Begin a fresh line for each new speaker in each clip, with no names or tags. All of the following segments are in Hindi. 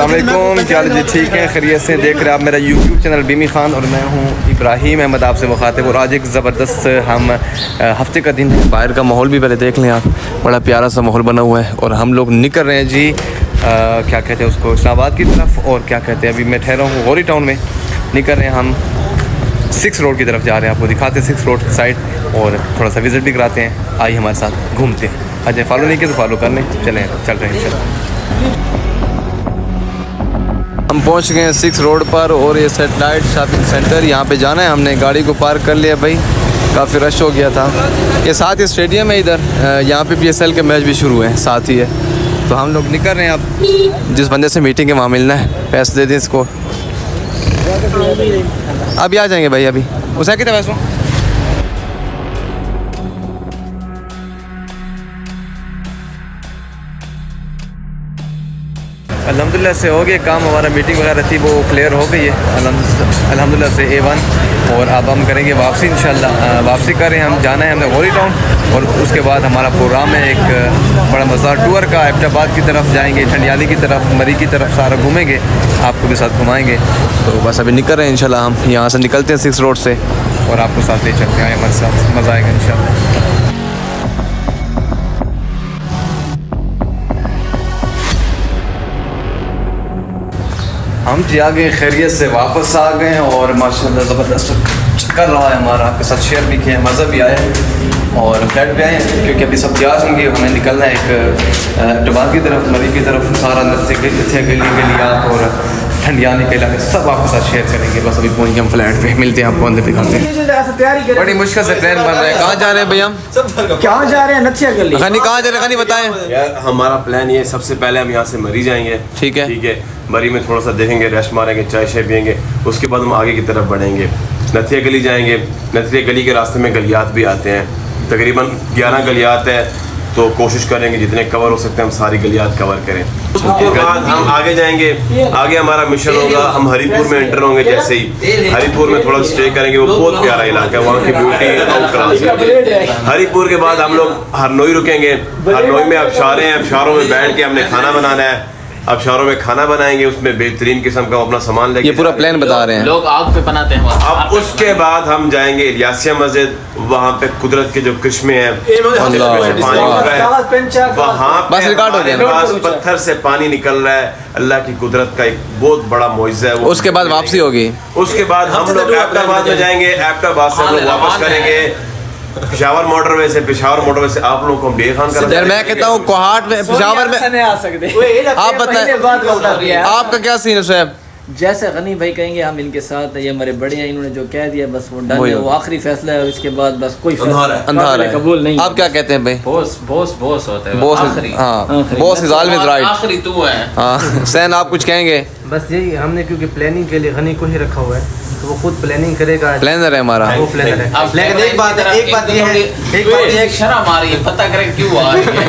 अस्सलाम वालेकुम, क्या हाल है जी? ठीक है, खैरियत से? देख रहे हैं आप मेरा यूट्यूब चैनल बीमी ख़ान और मैं हूँ इब्राहिम अहमद आपसे मुखातिब। और आज एक ज़बरदस्त हम हफ्ते का दिन है। बाहर का माहौल भी पहले देख लें आप, बड़ा प्यारा सा माहौल बना हुआ है। और हम लोग निकल रहे हैं जी क्या कहते हैं उसको, इस्लामाबाद की तरफ। और क्या कहते हैं, अभी मैं ठहरा हूँ गौरी टाउन में। निकल रहे हैं हम 6 रोड की तरफ जा रहे हैं, आपको दिखाते हैं 6 रोड साइड और थोड़ा सा विज़िट भी कराते हैं। आइए हमारे साथ घूमते हैं। अच्छा, फॉलो नहीं किया तो फॉलो कर लें। चलें, चल रहे हैं इंशाल्लाह। हम पहुंच गए हैं 6 रोड पर और ये सेटेलाइट शॉपिंग सेंटर, यहाँ पे जाना है हमने। गाड़ी को पार्क कर लिया भाई, काफ़ी रश हो गया था। ये साथ ही स्टेडियम है इधर, यहाँ पे PSL के मैच भी शुरू हैं, साथ ही है। तो हम लोग निकल रहे हैं। अब जिस बंदे से मीटिंग है वहाँ मिलना है, पैसे दे दें इसको। अभी आ जाएंगे भाई, अभी उसे कितने पैसों। अल्हम्दुलिल्लाह से हो गया काम, हमारा मीटिंग वगैरह थी वो क्लियर हो गई है अल्हम्दुलिल्लाह से A1। और अब हम करेंगे वापसी इंशाल्लाह। वापसी करें, हम जाना है हमने गौरी टाउन। और उसके बाद हमारा प्रोग्राम है एक बड़ा मज़ार टूर का। एबटाबाद की तरफ जाएंगे, ठंडियाली की तरफ, मरी की तरफ, सारा घूमेंगे, आपको भी साथ घुमाएँगे। तो बस अभी निकल रहे हैं इंशाल्लाह। हम यहाँ से निकलते हैं 6 रोड से और आपको साथ ले चलते हैं हमारे साथ, मज़ा आएगा इंशाल्लाह। हम जी आ गए, खैरियत से वापस आ गए और माशाल्लाह ज़बरदस्त चक्कर रहा है हमारा, आपके साथ शेयर भी किया, मज़ा भी आया। और फ्लैट पे आए क्योंकि अभी सब तैयार होंगे, हमें निकलना है एक एबटाबाद की तरफ, मरी की तरफ, सारा गलियात और ठंडियाने के इलाके सब आपके साथ शेयर करेंगे। बस अभी पहुँच गए हम फ्लैट पे, मिलते हैं आपको, अंदर दिखाते हैं। बड़ी मुश्किल से प्लान बन रहा है। कहाँ जा रहे हैं भैया?
कहाँ जा रहे हैं? नथिया गली।
खनी कहाँ जा रहे हैं, खनी बताएं
यार। हमारा प्लान ये, सबसे पहले हम यहाँ से मरी जाएंगे।
ठीक है,
ठीक है। मरी में थोड़ा सा देखेंगे, रेस्ट मारेंगे, चाय शाय पियेंगे। उसके बाद हम आगे की तरफ बढ़ेंगे, नथिया गली जाएंगे। नथिया गली के रास्ते में गलियात भी आते हैं, तकरीबन 11 गलियात है। तो कोशिश करेंगे जितने कवर हो सकते हैं हम सारी गलियात कवर करें। उसके बाद हम आगे जाएंगे। आगे हमारा मिशन होगा, हम हरिपुर में एंटर होंगे। जैसे ही हरिपुर में थोड़ा स्टे करेंगे, वो बहुत प्यारा इलाका है, वहाँ की ब्यूटी आउट क्लास है। हरिपुर के बाद हम लोग हरनोई रुकेंगे। हरनोई में अबशारें हैं, अबशारों में बैठ के हमने खाना बनाना है। अब शहरों में खाना बनाएंगे, उसमें बेहतरीन किस्म का अपना सामान लेके।
ये पूरा प्लान बता रहे हैं,
लोग आग पे बनाते हैं।
अब उसके बाद हम जाएंगे इलियासिया मस्जिद, वहाँ पे कुदरत के जो करिश्मे हैं, वहाँ
बस रिकॉर्ड हो गया,
पत्थर से पानी निकल रहा है, अल्लाह की कुदरत का एक बहुत बड़ा मुइज़ा है वो।
उसके बाद वापसी होगी।
उसके बाद हम लोग एबटाबाद में जाएंगे। एबटाबाद से हम लोग वापस करेंगे पेशावर मोटरवे से। पेशावर मोटरवे से आप लोगों को हम डेर खान कर,
मैं कहता हूँ कोहाट में, पेशावर में
नहीं आ सकते।
आप बताएं आपका क्या सीन है साहब?
जैसे गनी भाई कहेंगे हम इनके साथ, ये हमारे बड़े हैं, इन्होंने जो कह दिया बस वो डन है, वो आखिरी फैसला है। उसके बाद बस कोई
अंधार है,
कबूल नहीं।
आप क्या कहते हैं भाई?
बॉस बॉस बॉस होता है,
बॉस,
आखिरी।
हाँ, बॉस इज ऑलवेज राइट।
आखिरी तू है।
हाँ सैन, आप कुछ कहेंगे?
बस यही, हमने क्योंकि प्लानिंग के लिए गनी को ही रखा हुआ है, तो वो खुद प्लानिंग करेगा।
प्लानर है हमारा,
वो प्लानर है।
अब
लेकिन एक बात ये है,
एक शर्म आ रही है, पता करें क्यों आ रही है।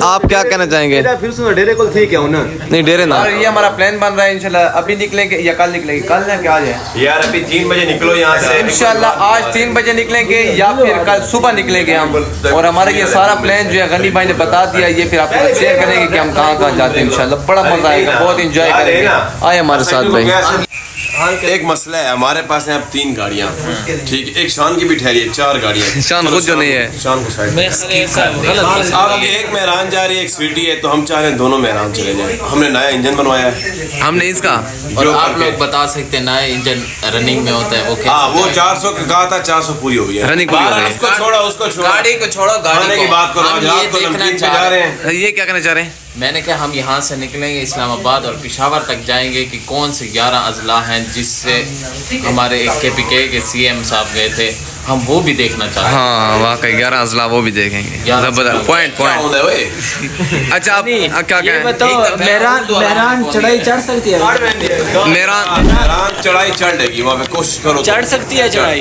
आप क्या कहना चाहेंगे?
फिर सुनो, डेरे को थी क्या ना?
नहीं डेरे ना। ये हमारा प्लान बन रहा है इंशाल्लाह। अभी निकलेंगे या कल निकलेंगे? कल ना क्या आज है
यार? अभी 3 बजे निकलो यहाँ से
इंशाल्लाह। आज 3 बजे निकलेंगे या फिर कल सुबह निकलेंगे हम। और हमारा ये सारा प्लान जो है गनी भाई ने बता दिया, ये फिर आपको शेयर करेंगे कि हम कहाँ कहाँ जाते हैं इंशाल्लाह। बड़ा मजा आएगा, बहुत इंजॉय करेंगे। आए हमारे साथ भाई।
एक मसला है, हमारे पास हैं अब 3 गाड़ियाँ। ठीक है, एक शान की भी ठहरी है, 4 गाड़ियाँ।
शान खुद जो नहीं है,
शान को साइड अब एक मेहरान जा रही है, एक स्वीटी है। तो हम चाह रहे हैं दोनों मेहरान चले जाएं। हमने नया इंजन बनवाया है
हमने इसका।
और आप लोग बता सकते हैं नया इंजन रनिंग में होता है वो क्या?
वो 400 का कहा था, 400 पूरी हो गई है।
रनिंग पूरी हो गई है।
उसको छोड़ो, उसको छोड़ो,
गाड़ी को छोड़ो, गाड़ी
की बात करो।
हम ये देखना
जा रहे हैं,
ये क्या कहना चाह रहे हैं?
मैंने कहा हम यहाँ से निकलेंगे इस्लामाबाद और पेशावर तक जाएंगे कि कौन से 11 अजला हैं जिससे हमारे KPK के CM साहब गए थे, हम वो भी देखना चाहते हैं।
हाँ वाकई 11 अजला वो भी देखेंगे। जबरदस्त पॉइंट। अच्छा आप क्या कहें?
मेहरान चढ़ाई चढ़ सकती है?
मेहरान
चढ़ाई चढ़ लेगी, वहाँ पे कोशिश करो,
चढ़ सकती है चढ़ाई।